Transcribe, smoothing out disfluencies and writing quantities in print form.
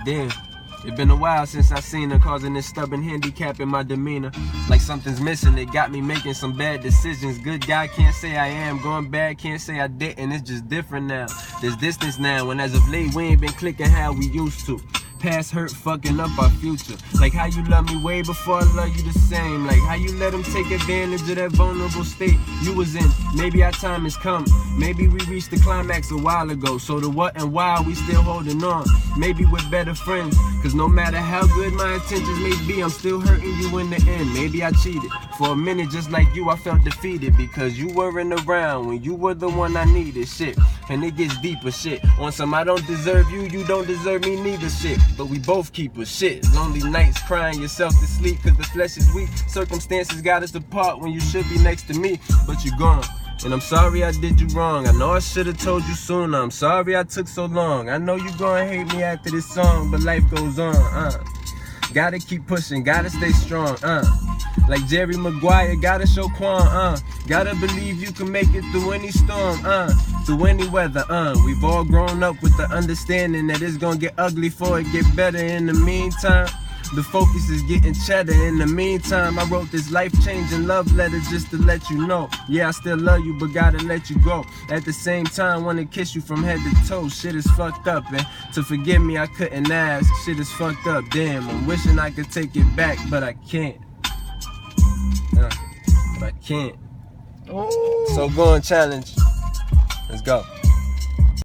Damn, it's been a while since I seen her, causing this stubborn handicap in my demeanor. Like something's missing, it got me making some bad decisions. Good guy, can't say I am. Going bad, can't say I didn't. It's just different now. There's distance now, and as of late, we ain't been clicking how we used to. Past hurt fucking up our future. Like how you love me way before I love you the same. Like how you let them take advantage of that vulnerable state you was in. Maybe our time has come. Maybe we reached the climax a while ago. So the what and why are we still holding on? Maybe we're better friends. Cause no matter how good my intentions may be, I'm still hurting you in the end. Maybe I cheated. For a minute, just like you, I felt defeated. Because you weren't around when you were the one I needed. Shit. And it gets deeper shit. On some I don't deserve you, you don't deserve me neither shit. But we both keep a shit. Lonely nights crying yourself to sleep cause the flesh is weak. Circumstances got us apart when you should be next to me. But you're gone. And I'm sorry I did you wrong. I know I should've told you sooner. I'm sorry I took so long. I know you gonna hate me after this song, but life goes on, Gotta keep pushing, gotta stay strong, Like Jerry Maguire, gotta show Quan, Gotta believe you can make it through any storm, through any weather, We've all grown up with the understanding that it's gonna get ugly before it get better. In the meantime, the focus is getting cheddar. In the meantime, I wrote this life-changing love letter just to let you know. Yeah, I still love you, but gotta let you go. At the same time, wanna kiss you from head to toe. Shit is fucked up, and to forgive me, I couldn't ask. Shit is fucked up, damn. I'm wishing I could take it back, but I can't. But I can't. So go and challenge. Let's go.